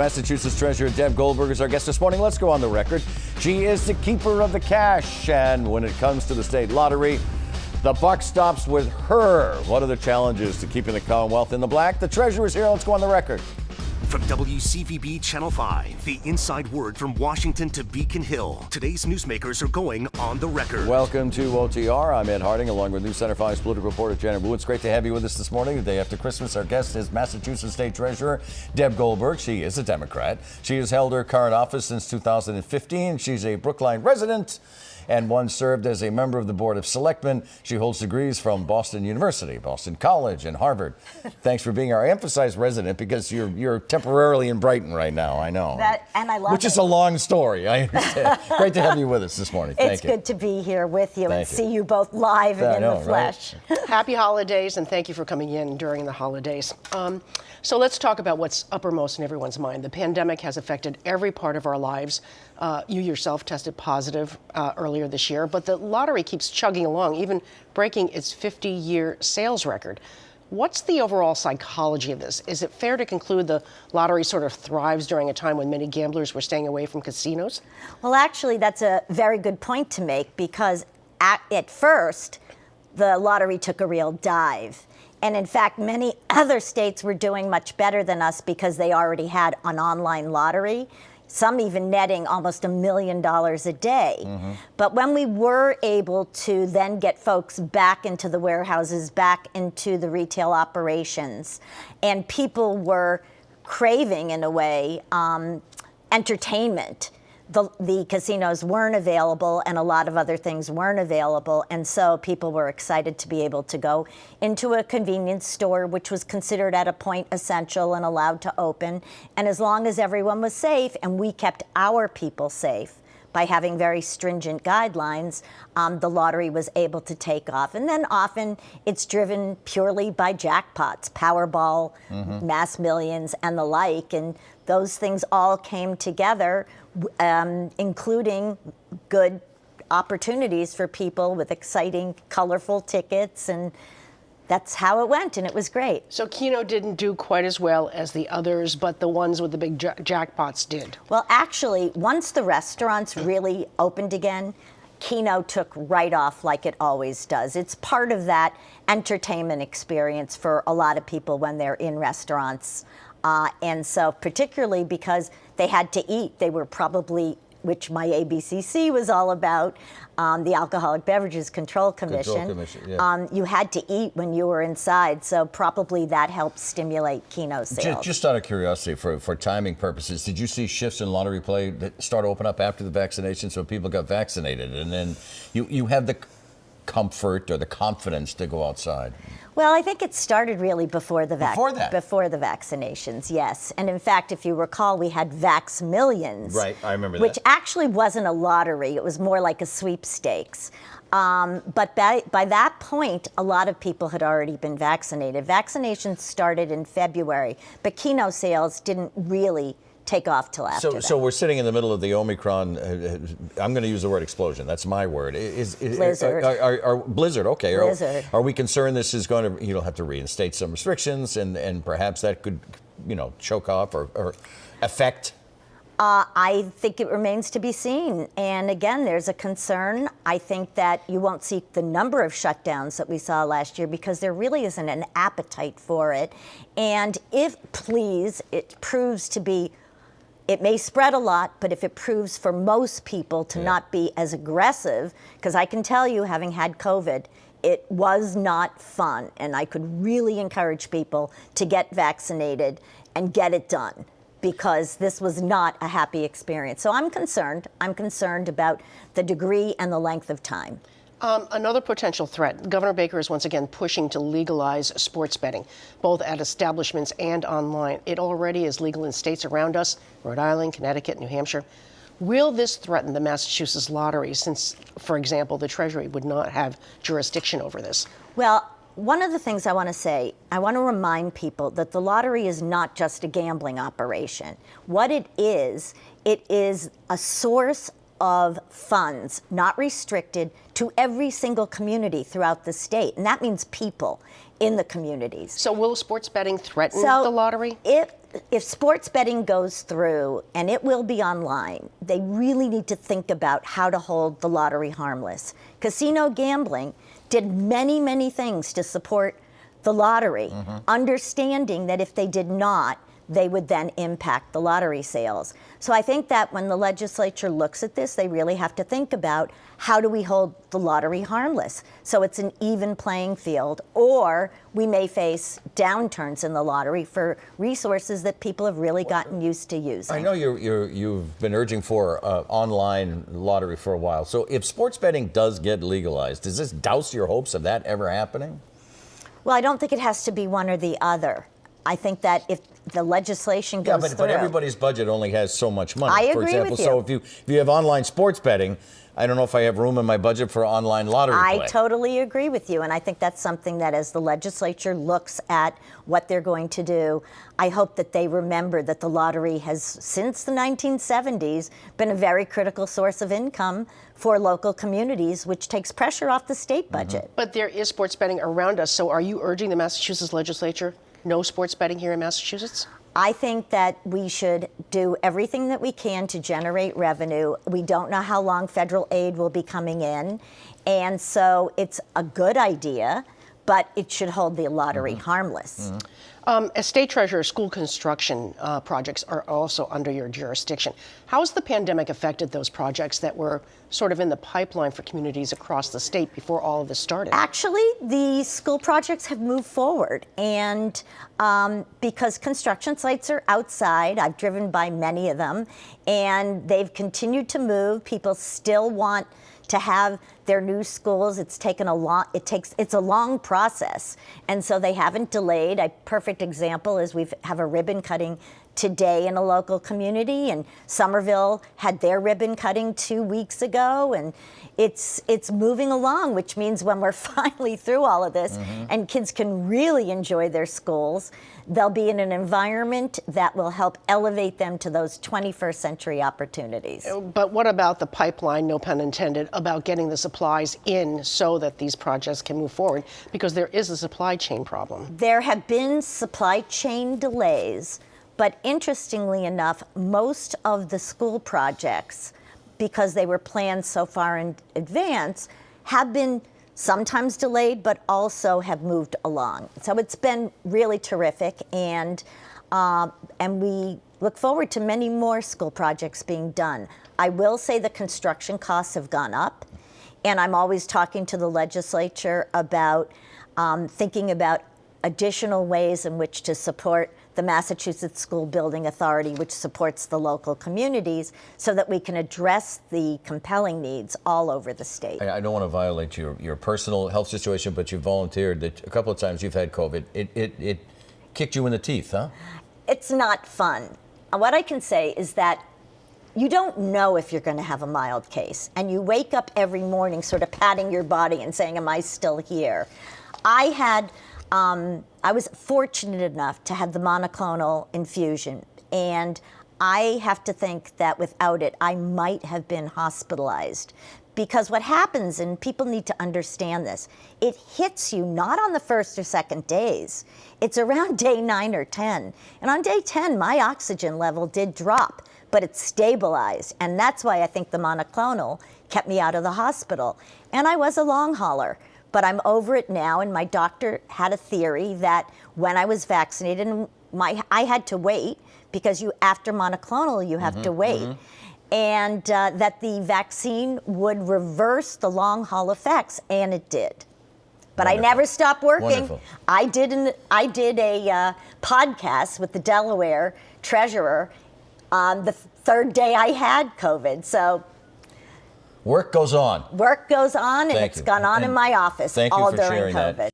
Massachusetts Treasurer Deb Goldberg is our guest this morning. Let's go on the record. She is the keeper of the cash, and when it comes to the state lottery, the buck stops with her. What are the challenges to keeping the Commonwealth in the black? The treasurer is here. Let's go on the record. From WCVB Channel 5, the inside word from Washington to Beacon Hill. Today's newsmakers are going on the record. Welcome to OTR. I'm Ed Harding, along with News Center 5's political reporter Janet Wu. It's great to have you with us this morning. The day after Christmas, our guest is Massachusetts State Treasurer Deb Goldberg. She is a Democrat. She has held her current office since 2015. She's a Brookline resident and once served as a member of the Board of Selectmen. She holds degrees from Boston University, Boston College, and Harvard. Thanks for being our emphasized resident, because you're temporarily in Brighton right now, I know. And I love Which is a long story, I understand. Great to have you with us this morning. Thank you. It's good to be here with you and see you both live and in the flesh. Right? Happy holidays, and thank you for coming in during the holidays. So let's talk about what's uppermost in everyone's mind. The pandemic has affected every part of our lives. You yourself tested positive earlier this year, but the lottery keeps chugging along, even breaking its 50-year sales record. What's the overall psychology of this? Is it fair to conclude the lottery sort of thrives during a time when many gamblers were staying away from casinos? Well, actually, that's a very good point to make, because at first, the lottery took a real dive. And in fact, many other states were doing much better than us because they already had an online lottery, some even netting almost $1 million a day. Mm-hmm. But when we were able to then get folks back into the warehouses, back into the retail operations, and people were craving, in a way, entertainment, the casinos weren't available, and a lot of other things weren't available, and so people were excited to be able to go into a convenience store, which was considered at a point essential and allowed to open. And as long as everyone was safe, and we kept our people safe by having very stringent guidelines, the lottery was able to take off. And then often it's driven purely by jackpots, Powerball, Mass Millions, and the like, and those things all came together, including good opportunities for people with exciting, colorful tickets, and that's how it went, and it was great. So Keno didn't do quite as well as the others, but the ones with the big jackpots did. Well, actually, once the restaurants really opened again, Keno took right off like it always does. It's part of that entertainment experience for a lot of people when they're in restaurants. And so particularly because they had to eat, they were probably, which my ABCC was all about, the Alcoholic Beverages Control Commission. You had to eat when you were inside, so probably that helped stimulate Keno sales. Just out of curiosity, for timing purposes, did you see shifts in lottery play that start to open up after the vaccination, so people got vaccinated, and then you had the comfort or the confidence to go outside? Well, I think it started really before the vaccinations, yes. And in fact, if you recall, we had Vax Millions. Right, I remember that. Which actually wasn't a lottery. It was more like a sweepstakes. But by that point, a lot of people had already been vaccinated. Vaccinations started in February, but Keno sales didn't really take off till after that. So we're sitting in the middle of the Omicron, I'm going to use the word explosion, that's my word. Blizzard. Blizzard, okay. Blizzard. Are we concerned this is going to, have to reinstate some restrictions, and perhaps that could, choke off or affect? I think it remains to be seen. And again, there's a concern. I think that you won't see the number of shutdowns that we saw last year, because there really isn't an appetite for it. And if, please, it proves to be, it may spread a lot, but if it proves for most people to not be as aggressive, because I can tell you, having had COVID, it was not fun. And I could really encourage people to get vaccinated and get it done, because this was not a happy experience. So I'm concerned. I'm concerned about the degree and the length of time. Another potential threat, Governor Baker is once again pushing to legalize sports betting, both at establishments and online. It already is legal in states around us, Rhode Island, Connecticut, New Hampshire. Will this threaten the Massachusetts lottery, since, for example, the Treasury would not have jurisdiction over this? Well, one of the things I want to say, I want to remind people that the lottery is not just a gambling operation. What it is a source of funds, not restricted, to every single community throughout the state. And that means people in the communities. So will sports betting threaten the lottery? if sports betting goes through, and it will be online, they really need to think about how to hold the lottery harmless. Casino gambling did many, many things to support the lottery, understanding that if they did not, they would then impact the lottery sales. So I think that when the legislature looks at this, they really have to think about how do we hold the lottery harmless so it's an even playing field, or we may face downturns in the lottery for resources that people have really gotten used to using. I know you've been urging for online lottery for a while. So if sports betting does get legalized, does this douse your hopes of that ever happening? Well, I don't think it has to be one or the other. I think that if the legislation goes through. But everybody's budget only has so much money. I for agree example, with you. So if you have online sports betting, I don't know if I have room in my budget for online lottery play. I totally agree with you, and I think that's something that as the legislature looks at what they're going to do, I hope that they remember that the lottery has, since the 1970s, been a very critical source of income for local communities, which takes pressure off the state budget. But there is sports betting around us, so are you urging the Massachusetts legislature no sports betting here in Massachusetts? I think that we should do everything that we can to generate revenue. We don't know how long federal aid will be coming in, and so it's a good idea, but it should hold the lottery harmless. As state treasurer, school construction projects are also under your jurisdiction. How has the pandemic affected those projects that were sort of in the pipeline for communities across the state before all of this started? Actually, the school projects have moved forward, and because construction sites are outside, I've driven by many of them, and they've continued to move. People still want to have their new schools. It's a long process, and so they haven't delayed. A perfect example is we have a ribbon cutting today in a local community, and Somerville had their ribbon cutting 2 weeks ago, and it's moving along, which means when we're finally through all of this and kids can really enjoy their schools, they'll be in an environment that will help elevate them to those 21st century opportunities. But what about the pipeline, no pun intended, about getting the supplies in so that these projects can move forward? Because there is a supply chain problem. There have been supply chain delays, but interestingly enough, most of the school projects, because they were planned so far in advance, have been sometimes delayed, but also have moved along. So it's been really terrific, and we look forward to many more school projects being done. I will say the construction costs have gone up, and I'm always talking to the legislature about thinking about additional ways in which to support the Massachusetts School Building Authority, which supports the local communities, so that we can address the compelling needs all over the state. I don't want to violate your personal health situation, but you volunteered that a couple of times you've had COVID. It kicked you in the teeth, huh? It's not fun. What I can say is that you don't know if you're going to have a mild case, and you wake up every morning sort of patting your body and saying, am I still here? I was fortunate enough to have the monoclonal infusion, and I have to think that without it, I might have been hospitalized. Because what happens, and people need to understand this, it hits you not on the first or second days. It's around day 9 or 10. And on day 10, my oxygen level did drop, but it stabilized. And that's why I think the monoclonal kept me out of the hospital. And I was a long hauler. But I'm over it now, and my doctor had a theory that when I was vaccinated, and I had to wait, because after monoclonal, you have to wait, and that the vaccine would reverse the long haul effects, and it did. But wonderful. I never stopped working. Wonderful. I did a podcast with the Delaware treasurer on the third day I had COVID. So. Work goes on. Work goes on, and Thank it's you. gone on in my office all during sharing COVID. That.